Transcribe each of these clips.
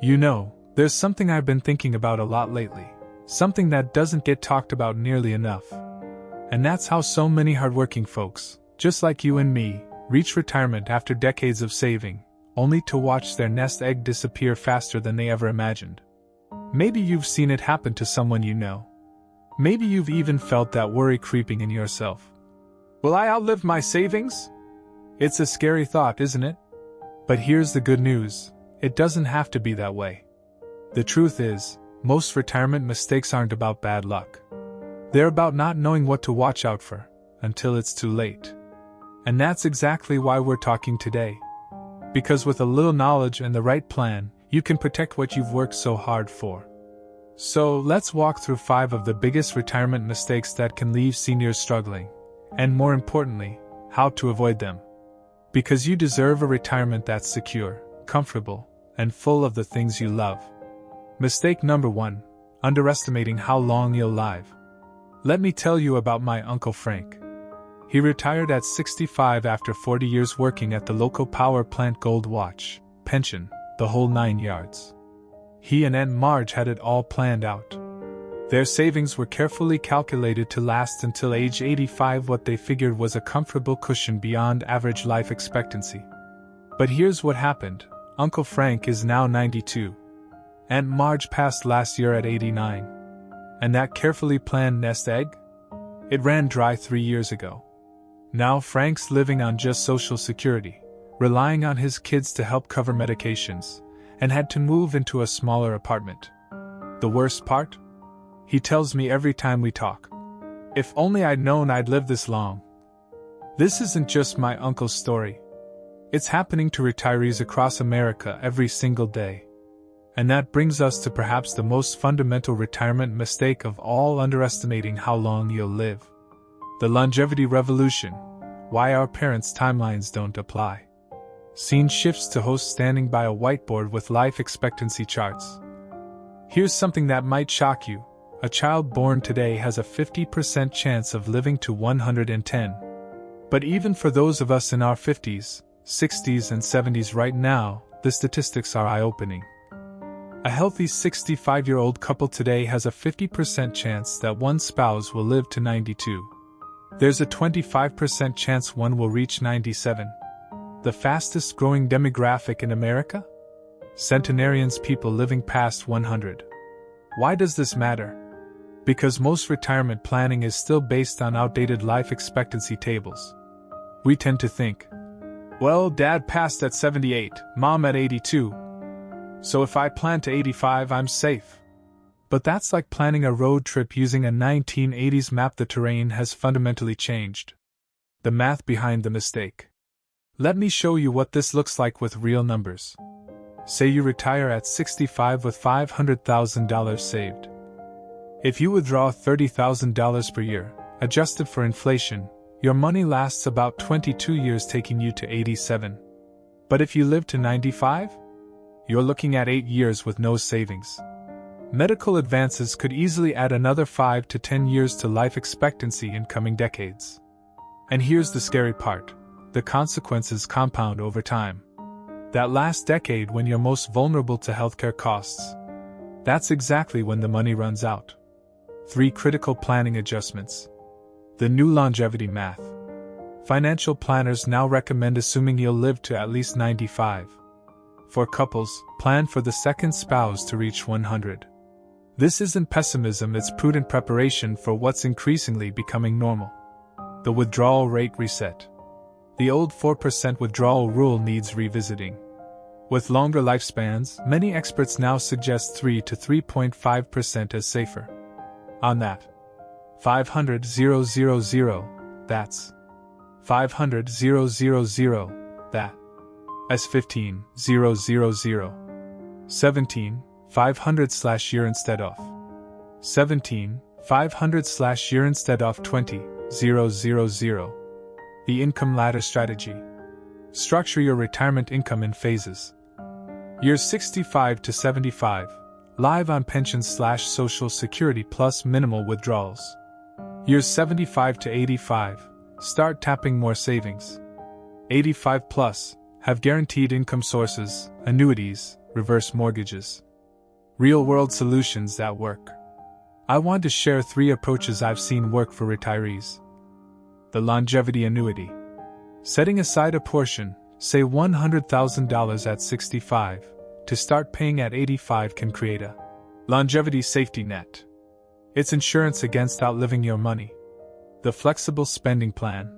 You know, there's something I've been thinking about a lot lately, something that doesn't get talked about nearly enough. And that's how so many hardworking folks, just like you and me, reach retirement after decades of saving, only to watch their nest egg disappear faster than they ever imagined. Maybe you've seen it happen to someone you know. Maybe you've even felt that worry creeping in yourself. Will I outlive my savings? It's a scary thought, isn't it? But here's the good news, it doesn't have to be that way. The truth is, most retirement mistakes aren't about bad luck. They're about not knowing what to watch out for, until it's too late. And that's exactly why we're talking today. Because with a little knowledge and the right plan, you can protect what you've worked so hard for. So let's walk through 5 of the biggest retirement mistakes that can leave seniors struggling, and more importantly, how to avoid them. Because you deserve a retirement that's secure, comfortable, and full of the things you love. Mistake number 1, underestimating how long you'll live. Let me tell you about my Uncle Frank. He retired at 65 after 40 years working at the local power plant, gold watch, pension, the whole 9 yards. He and Aunt Marge had it all planned out. Their savings were carefully calculated to last until age 85, what they figured was a comfortable cushion beyond average life expectancy. But here's what happened. Uncle Frank is now 92. Aunt Marge passed last year at 89. And that carefully planned nest egg? It ran dry 3 years ago. Now Frank's living on just Social Security, relying on his kids to help cover medications, and had to move into a smaller apartment. The worst part? He tells me every time we talk, if only I'd known I'd live this long. This isn't just my uncle's story. It's happening to retirees across America every single day. And that brings us to perhaps the most fundamental retirement mistake of all, underestimating how long you'll live. The longevity revolution. Why our parents' timelines don't apply. Scene shifts to host standing by a whiteboard with life expectancy charts. Here's something that might shock you. A child born today has a 50% chance of living to 110. But even for those of us in our 50s, 60s and 70s right now, the statistics are eye-opening. A healthy 65-year-old couple today has a 50% chance that one spouse will live to 92. There's a 25% chance one will reach 97. The fastest growing demographic in America? Centenarians, people living past 100. Why does this matter? Because most retirement planning is still based on outdated life expectancy tables. We tend to think, well, Dad passed at 78, Mom at 82. So if I plan to 85, I'm safe. But that's like planning a road trip using a 1980s map. The terrain has fundamentally changed. The math behind the mistake. Let me show you what this looks like with real numbers. Say you retire at 65 with $500,000 saved. If you withdraw $30,000 per year, adjusted for inflation, your money lasts about 22 years, taking you to 87. But if you live to 95? You're looking at 8 years with no savings. Medical advances could easily add another 5 to 10 years to life expectancy in coming decades. And here's the scary part. The consequences compound over time. That last decade, when you're most vulnerable to healthcare costs, that's exactly when the money runs out. 3 critical planning adjustments. The new longevity math. Financial planners now recommend assuming you'll live to at least 95. For couples, plan for the second spouse to reach 100. This isn't pessimism, it's prudent preparation for what's increasingly becoming normal. The withdrawal rate reset. The old 4% withdrawal rule needs revisiting. With longer lifespans, many experts now suggest 3 to 3.5% as safer. On that 500,000, that's 500,000, that S15,000, 17, 500/year instead of 17, 500/year instead of 20,000. The income ladder strategy. Structure your retirement income in phases. Years 65 to 75, live on pension/Social Security plus minimal withdrawals. Years 75 to 85, start tapping more savings. 85 plus, have guaranteed income sources, annuities, reverse mortgages. Real-world solutions that work. I want to share 3 approaches I've seen work for retirees. The longevity annuity. Setting aside a portion, say $100,000 at 65, to start paying at 85 can create a longevity safety net. It's insurance against outliving your money. The flexible spending plan.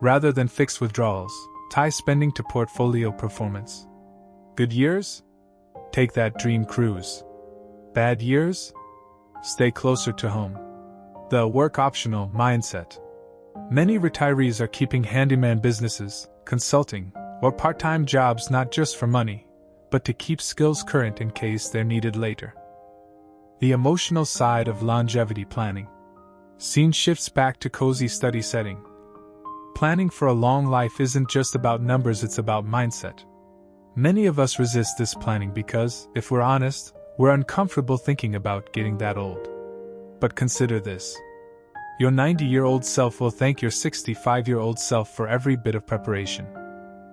Rather than fixed withdrawals, tie spending to portfolio performance. Good years? Take that dream cruise. Bad years? Stay closer to home. The work-optional mindset. Many retirees are keeping handyman businesses, consulting, or part-time jobs not just for money, but to keep skills current in case they're needed later. The emotional side of longevity planning. Scene shifts back to cozy study setting. Planning for a long life isn't just about numbers, it's about mindset. Many of us resist this planning because, if we're honest, we're uncomfortable thinking about getting that old. But consider this. Your 90-year-old self will thank your 65-year-old self for every bit of preparation.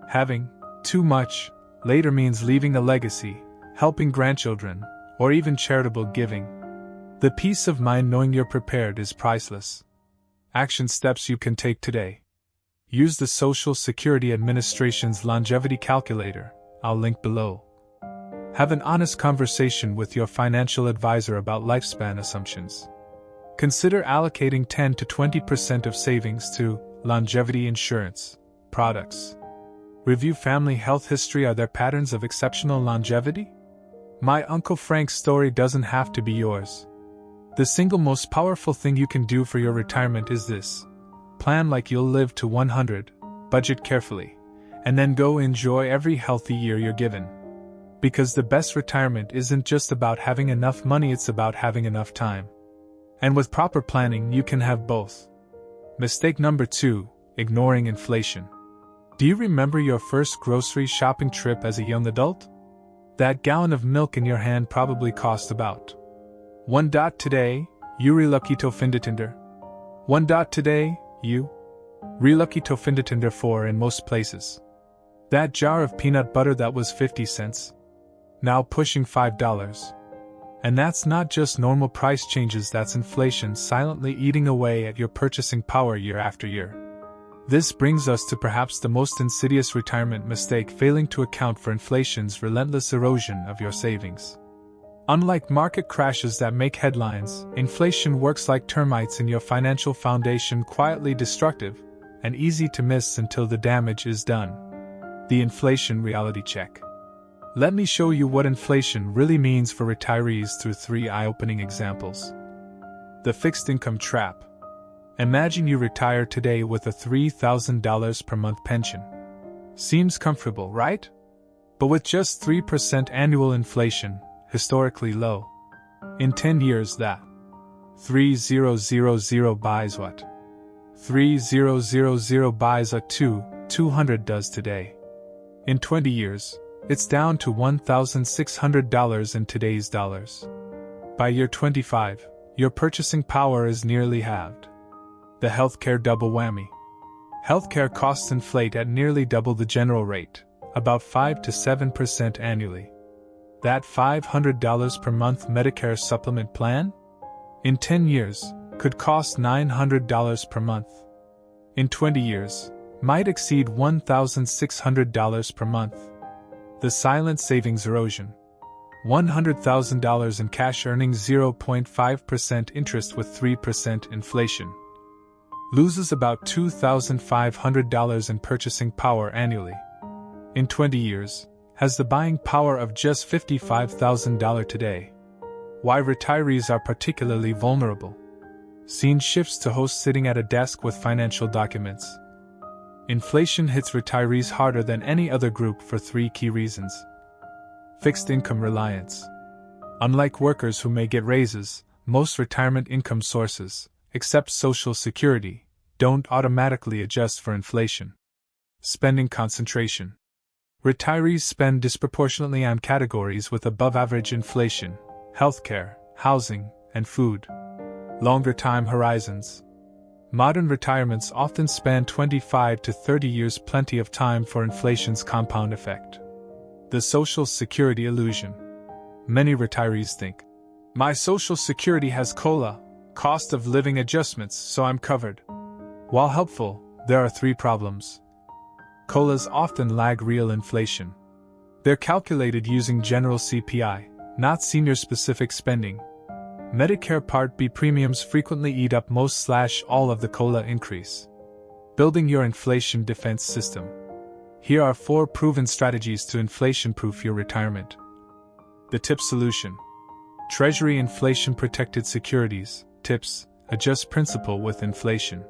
Having too much later means leaving a legacy, helping grandchildren, or even charitable giving. The peace of mind knowing you're prepared is priceless. Action steps you can take today. Use the Social Security Administration's longevity calculator, I'll link below. Have an honest conversation with your financial advisor about lifespan assumptions. Consider allocating 10 to 20% of savings to longevity insurance products. Review family health history. Are there patterns of exceptional longevity? My Uncle Frank's story doesn't have to be yours. The single most powerful thing you can do for your retirement is this. Plan like you'll live to 100, budget carefully, and then go enjoy every healthy year you're given. Because the best retirement isn't just about having enough money, it's about having enough time. And with proper planning, you can have both. Mistake number 2, ignoring inflation. Do you remember your first grocery shopping trip as a young adult? That gallon of milk in your hand probably cost about $1 today, you relucky to findetinder. $1 today, you relucky to findetinder for in most places. That jar of peanut butter that was 50 cents. Now pushing $5. And that's not just normal price changes, that's inflation silently eating away at your purchasing power year after year. This brings us to perhaps the most insidious retirement mistake, failing to account for inflation's relentless erosion of your savings. Unlike market crashes that make headlines, inflation works like termites in your financial foundation, quietly destructive and easy to miss until the damage is done. The inflation reality check. Let me show you what inflation really means for retirees through 3 eye-opening examples. The fixed income trap. Imagine you retire today with a $3,000 per month pension. Seems comfortable, right? But with just 3% annual inflation, historically low. In 10 years that 3000 buys what? 3000 buys a 200 does today. In 20 years, it's down to $1,600 in today's dollars. By year 25, your purchasing power is nearly halved. The healthcare double whammy. Healthcare costs inflate at nearly double the general rate, about 5 to 7% annually. That $500 per month Medicare supplement plan? In 10 years, could cost $900 per month. In 20 years, might exceed $1,600 per month. The silent savings erosion. $100,000 in cash earning 0.5% interest with 3% inflation. Loses about $2,500 in purchasing power annually. In 20 years, has the buying power of just $55,000 today. Why retirees are particularly vulnerable. Scene shifts to host sitting at a desk with financial documents. Inflation hits retirees harder than any other group for 3 key reasons. Fixed income reliance. Unlike workers who may get raises, most retirement income sources, except Social Security, don't automatically adjust for inflation. Spending concentration. Retirees spend disproportionately on categories with above-average inflation: healthcare, housing, and food. Longer time horizons. Modern retirements often span 25 to 30 years, plenty of time for inflation's compound effect. The social security illusion. Many retirees think, my social security has COLA, cost of living adjustments, so I'm covered. While helpful, there are 3 problems. COLAs often lag real inflation. They're calculated using general CPI, not senior-specific spending. Medicare Part B premiums frequently eat up most/all of the COLA increase. Building your inflation defense system. Here are 4 proven strategies to inflation-proof your retirement. The tip solution. Treasury inflation-protected securities. Tips: adjust principal with inflation.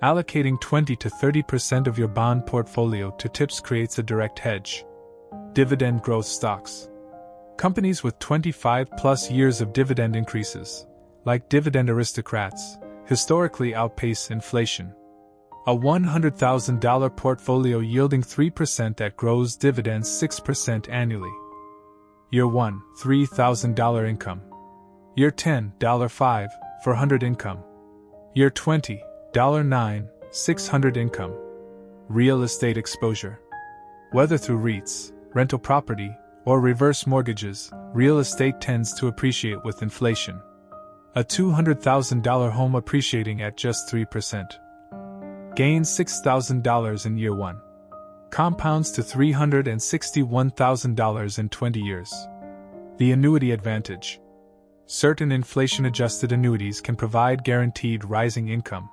Allocating 20 to 30% of your bond portfolio to tips creates a direct hedge. Dividend growth stocks. Companies with 25+ years of dividend increases, like dividend aristocrats, historically outpace inflation. A $100,000 portfolio yielding 3% that grows dividends 6% annually. Year 1, $3,000 income. Year 10, $5, $400 income. Year 20, $9, $600 income. Real estate exposure. Whether through REITs, rental property, or reverse mortgages, real estate tends to appreciate with inflation. A $200,000 home appreciating at just 3%. Gains $6,000 in year 1. Compounds to $361,000 in 20 years. The annuity advantage. Certain inflation-adjusted annuities can provide guaranteed rising income.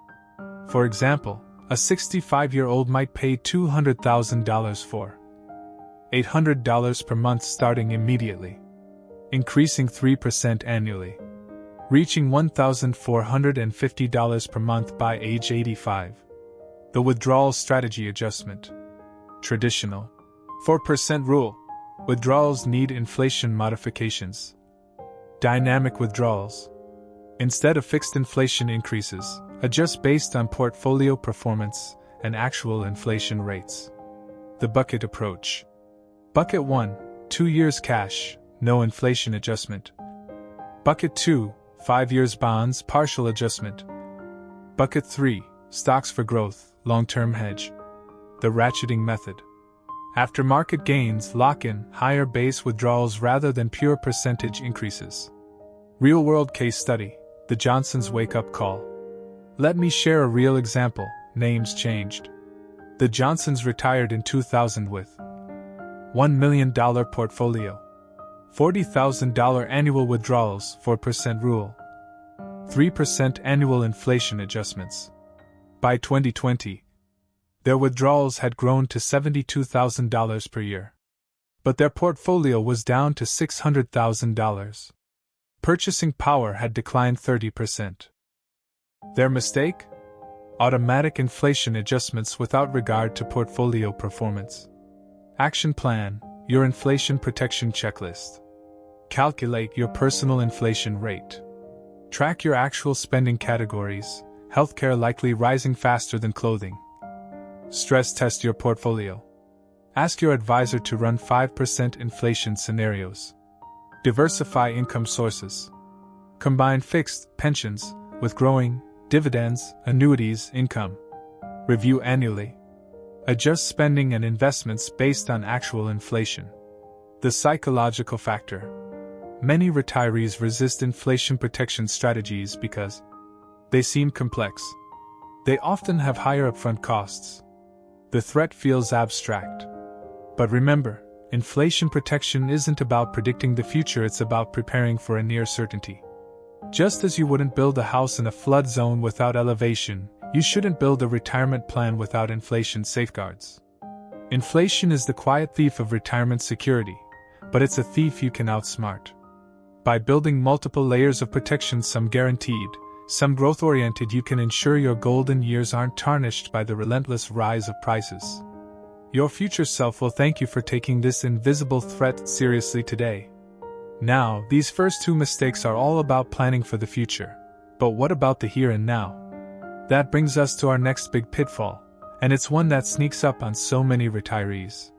For example, a 65-year-old might pay $200,000 for $800 per month starting immediately, increasing 3% annually, reaching $1,450 per month by age 85. The withdrawal strategy adjustment. Traditional 4% rule. Withdrawals need inflation modifications. Dynamic withdrawals. Instead of fixed inflation increases, adjust based on portfolio performance and actual inflation rates. The bucket approach. Bucket 1, 2 years cash, no inflation adjustment. Bucket 2, 5 years bonds, partial adjustment. Bucket 3, stocks for growth, long-term hedge. The ratcheting method. After market gains, lock in higher base withdrawals rather than pure percentage increases. Real-world case study, the Johnsons' wake-up call. Let me share a real example, names changed. The Johnsons retired in 2000 with $1 million portfolio, $40,000 annual withdrawals, 4% rule, 3% annual inflation adjustments. By 2020, their withdrawals had grown to $72,000 per year. But their portfolio was down to $600,000. Purchasing power had declined 30%. Their mistake? Automatic inflation adjustments without regard to portfolio performance. Action plan, your inflation protection checklist. Calculate your personal inflation rate. Track your actual spending categories, healthcare likely rising faster than clothing. Stress test your portfolio. Ask your advisor to run 5% inflation scenarios. Diversify income sources. Combine fixed pensions with growing dividends, annuities, income. Review annually. Adjust spending and investments based on actual inflation. The psychological factor. Many retirees resist inflation protection strategies because they seem complex. They often have higher upfront costs. The threat feels abstract. But remember, inflation protection isn't about predicting the future, it's about preparing for a near certainty. Just as you wouldn't build a house in a flood zone without elevation, you shouldn't build a retirement plan without inflation safeguards. Inflation is the quiet thief of retirement security, but it's a thief you can outsmart. By building multiple layers of protection, some guaranteed, some growth-oriented, you can ensure your golden years aren't tarnished by the relentless rise of prices. Your future self will thank you for taking this invisible threat seriously today. Now, these first 2 mistakes are all about planning for the future. But what about the here and now? That brings us to our next big pitfall, and it's one that sneaks up on so many retirees.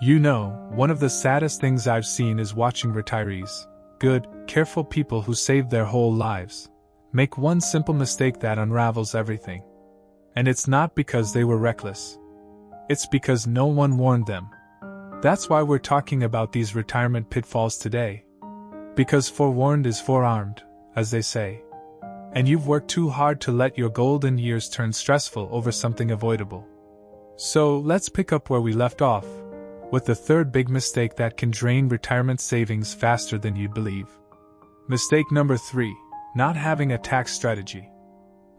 You know, one of the saddest things I've seen is watching retirees, good, careful people who saved their whole lives, make one simple mistake that unravels everything. And it's not because they were reckless. It's because no one warned them. That's why we're talking about these retirement pitfalls today. Because forewarned is forearmed, as they say. And you've worked too hard to let your golden years turn stressful over something avoidable. So let's pick up where we left off, with the third big mistake that can drain retirement savings faster than you'd believe. Mistake number 3, not having a tax strategy.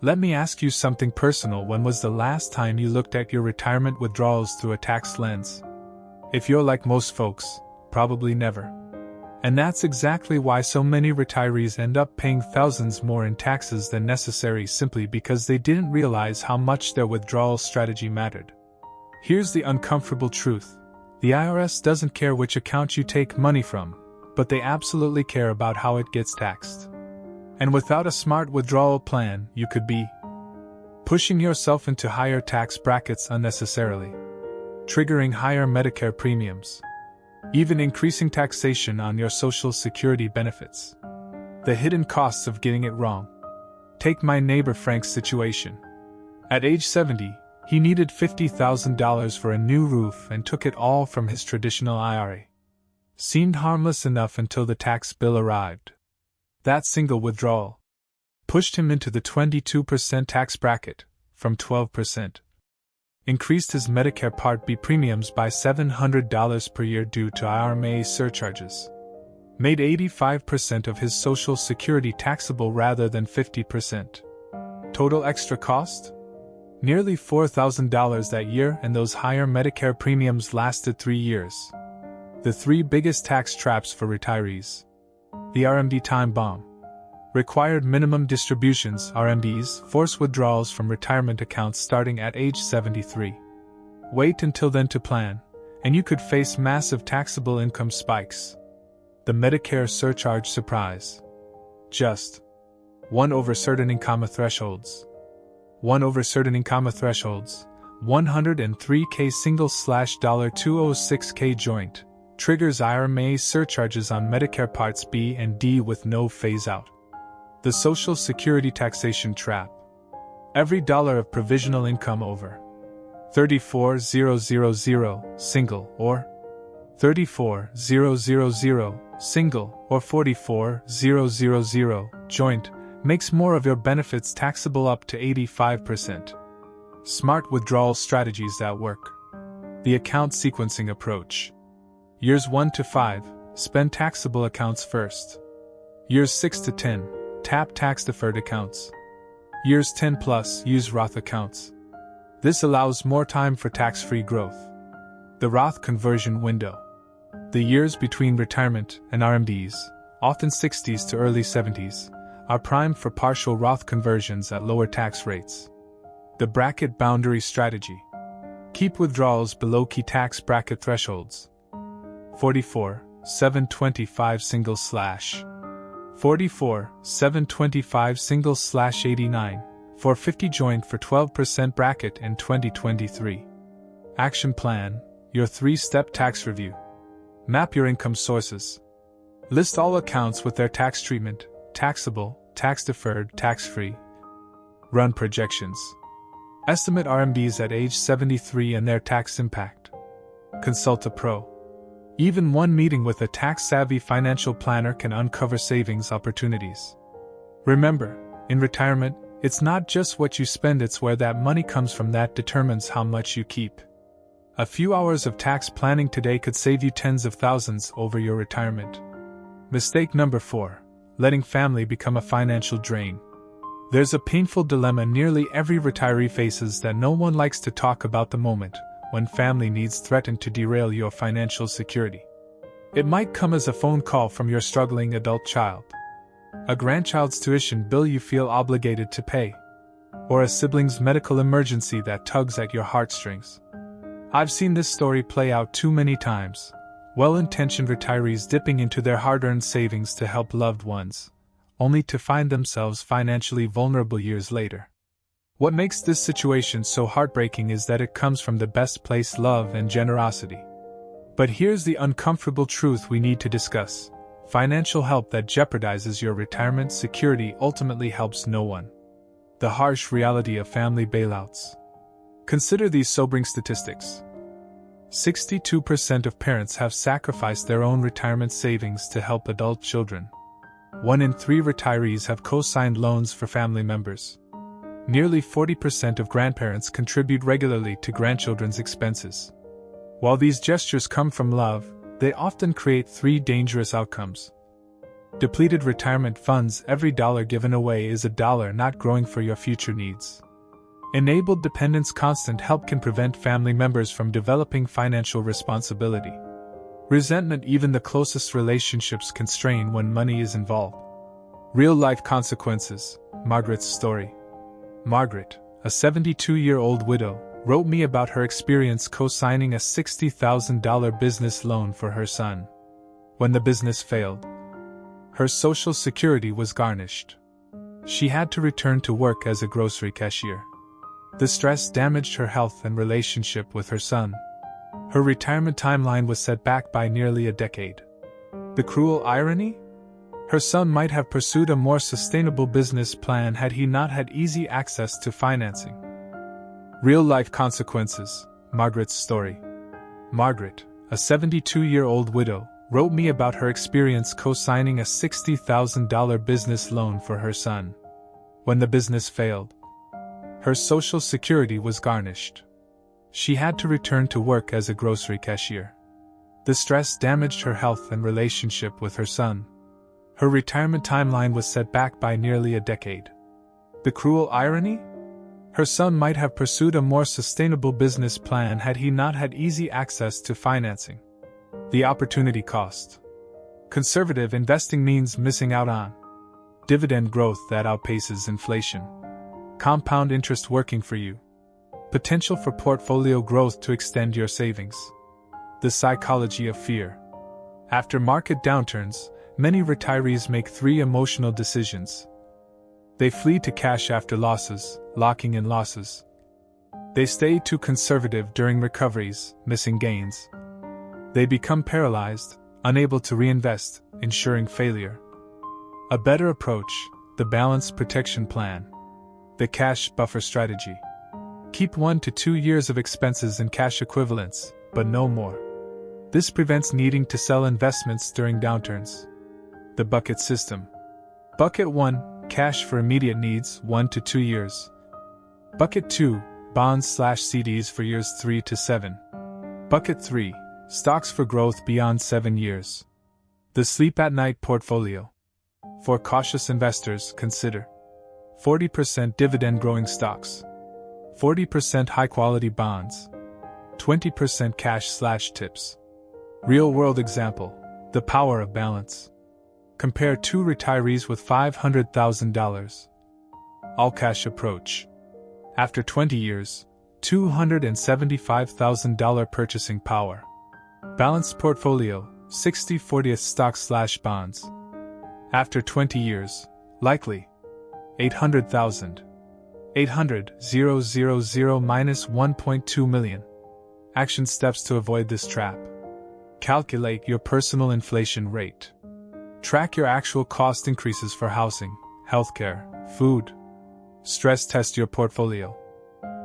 Let me ask you something personal. When was the last time you looked at your retirement withdrawals through a tax lens? If you're like most folks, probably never. And that's exactly why so many retirees end up paying thousands more in taxes than necessary simply because they didn't realize how much their withdrawal strategy mattered. Here's the uncomfortable truth. The IRS doesn't care which account you take money from, but they absolutely care about how it gets taxed. And without a smart withdrawal plan, you could be pushing yourself into higher tax brackets unnecessarily, triggering higher Medicare premiums, even increasing taxation on your Social Security benefits. The hidden costs of getting it wrong. Take my neighbor Frank's situation. At age 70, he needed $50,000 for a new roof and took it all from his traditional IRA. Seemed harmless enough until the tax bill arrived. That single withdrawal pushed him into the 22% tax bracket, from 12%. Increased his Medicare Part B premiums by $700 per year due to IRA surcharges. Made 85% of his Social Security taxable rather than 50%. Total extra cost? Nearly $4,000 that year, and those higher Medicare premiums lasted 3 years. The 3 biggest tax traps for retirees. The RMD time bomb. Required minimum distributions (RMDs) force withdrawals from retirement accounts starting at age 73. Wait until then to plan, and you could face massive taxable income spikes. The Medicare surcharge surprise. Just 1 over certain income thresholds. 1 over certain income thresholds. 103K $206K joint. Triggers IRA surcharges on Medicare Parts B and D with no phase-out. The Social Security taxation trap. Every dollar of provisional income over $34,000 single or $34,000 single or $44,000 joint makes more of your benefits taxable up to 85%. Smart withdrawal strategies that work. The account sequencing approach. Years 1 to 5, spend taxable accounts first. Years 6 to 10, tap tax-deferred accounts. Years 10 plus, use Roth accounts. This allows more time for tax-free growth. The Roth conversion window. The years between retirement and RMDs, often 60s to early 70s, are primed for partial Roth conversions at lower tax rates. The bracket boundary strategy. Keep withdrawals below key tax bracket thresholds. 44,725 44,725 450 joint for 12% bracket in 2023. Action plan, your 3-step tax review. Map your income sources. List all accounts with their tax treatment, taxable, tax-deferred, tax-free. Run projections. Estimate RMDs at age 73 and their tax impact. Consult a pro. Even one meeting with a tax-savvy financial planner can uncover savings opportunities. Remember, in retirement, it's not just what you spend, it's where that money comes from that determines how much you keep. A few hours of tax planning today could save you tens of thousands over your retirement. Mistake number 4, letting family become a financial drain. There's a painful dilemma nearly every retiree faces that no one likes to talk about: the moment when family needs threaten to derail your financial security. It might come as a phone call from your struggling adult child, a grandchild's tuition bill you feel obligated to pay, or a sibling's medical emergency that tugs at your heartstrings. I've seen this story play out too many times. Well-intentioned retirees dipping into their hard-earned savings to help loved ones, only to find themselves financially vulnerable years later. What makes this situation so heartbreaking is that it comes from the best place: love and generosity. But here's the uncomfortable truth we need to discuss. Financial help that jeopardizes your retirement security ultimately helps no one. The harsh reality of family bailouts. Consider these sobering statistics. 62% of parents have sacrificed their own retirement savings to help adult children. 1 in 3 retirees have co-signed loans for family members. Nearly 40% of grandparents contribute regularly to grandchildren's expenses. While these gestures come from love, they often create 3 dangerous outcomes. Depleted retirement funds. Every dollar given away is a dollar not growing for your future needs. Enabled dependence. Constant help can prevent family members from developing financial responsibility. Resentment. Even the closest relationships can strain when money is involved. Real-life consequences. Margaret's story. Margaret, a 72-year-old widow, wrote me about her experience co-signing a $60,000 business loan for her son. When the business failed, her Social Security was garnished. She had to return to work as a grocery cashier. The stress damaged her health and relationship with her son. Her retirement timeline was set back by nearly a decade. The cruel irony? Her son might have pursued a more sustainable business plan had he not had easy access to financing. Real-life consequences. Margaret's story. Margaret, a 72-year-old widow, wrote me about her experience co-signing a $60,000 business loan for her son. When the business failed, her Social Security was garnished. She had to return to work as a grocery cashier. The stress damaged her health and relationship with her son. Her retirement timeline was set back by nearly a decade. The cruel irony? Her son might have pursued a more sustainable business plan had he not had easy access to financing. The opportunity cost. Conservative investing means missing out on dividend growth that outpaces inflation. Compound interest working for you. Potential for portfolio growth to extend your savings. The psychology of fear. After market downturns, many retirees make 3 emotional decisions. They flee to cash after losses, locking in losses. They stay too conservative during recoveries, missing gains. They become paralyzed, unable to reinvest, ensuring failure. A better approach, the balanced protection plan. The cash buffer strategy. Keep 1 to 2 years of expenses in cash equivalents, but no more. This prevents needing to sell investments during downturns. The bucket system. Bucket 1, cash for immediate needs, 1 to 2 years. Bucket 2, bonds/CDs for years 3 to 7. Bucket 3, stocks for growth beyond 7 years. The sleep at night portfolio. For cautious investors, consider 40% dividend growing stocks, 40% high quality bonds, 20% cash/tips. Real world example, the power of balance. Compare 2 retirees with $500,000. All cash approach. After 20 years, $275,000 purchasing power. Balanced portfolio, 60/40 stocks/bonds. After 20 years, likely $800,000. 800,000 minus 1.2 million. Action steps to avoid this trap. Calculate your personal inflation rate. Track your actual cost increases for housing, healthcare, food. Stress test your portfolio.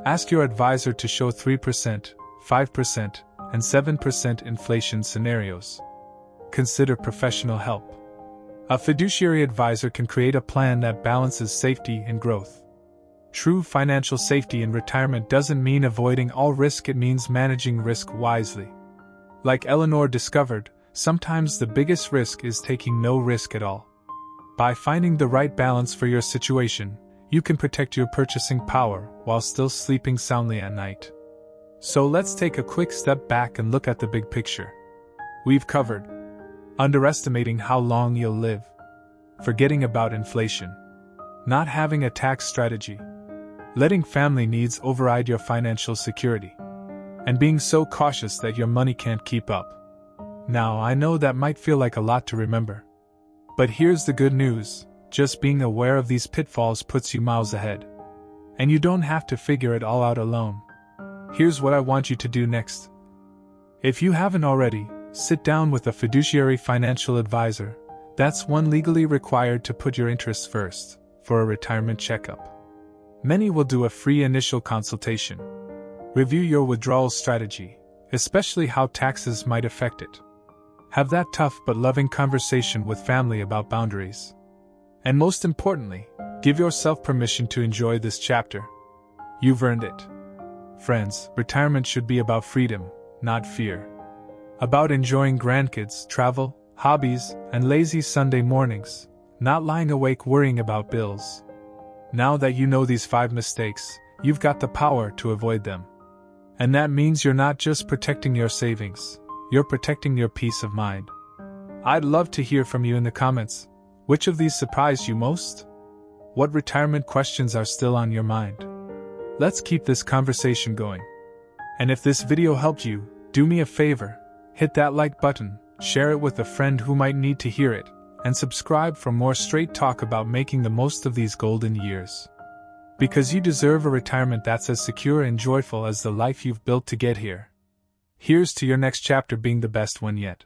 Ask your advisor to show 3%, 5%, and 7% inflation scenarios. Consider professional help. A fiduciary advisor can create a plan that balances safety and growth. True financial safety in retirement doesn't mean avoiding all risk, it means managing risk wisely. Like Eleanor discovered, sometimes the biggest risk is taking no risk at all. By finding the right balance for your situation, you can protect your purchasing power while still sleeping soundly at night. So let's take a quick step back and look at the big picture. We've covered underestimating how long you'll live, forgetting about inflation, not having a tax strategy, letting family needs override your financial security, and being so cautious that your money can't keep up. Now, I know that might feel like a lot to remember. But here's the good news, just being aware of these pitfalls puts you miles ahead. And you don't have to figure it all out alone. Here's what I want you to do next. If you haven't already, sit down with a fiduciary financial advisor. That's one legally required to put your interests first, for a retirement checkup. Many will do a free initial consultation. Review your withdrawal strategy, especially how taxes might affect it. Have that tough but loving conversation with family about boundaries. And most importantly, give yourself permission to enjoy this chapter. You've earned it. Friends, retirement should be about freedom, not fear. About enjoying grandkids, travel, hobbies, and lazy Sunday mornings, not lying awake worrying about bills. Now that you know these 5 mistakes, you've got the power to avoid them. And that means you're not just protecting your savings, you're protecting your peace of mind. I'd love to hear from you in the comments. Which of these surprised you most? What retirement questions are still on your mind? Let's keep this conversation going. And if this video helped you, do me a favor, hit that like button, share it with a friend who might need to hear it, and subscribe for more straight talk about making the most of these golden years. Because you deserve a retirement that's as secure and joyful as the life you've built to get here. Here's to your next chapter being the best one yet.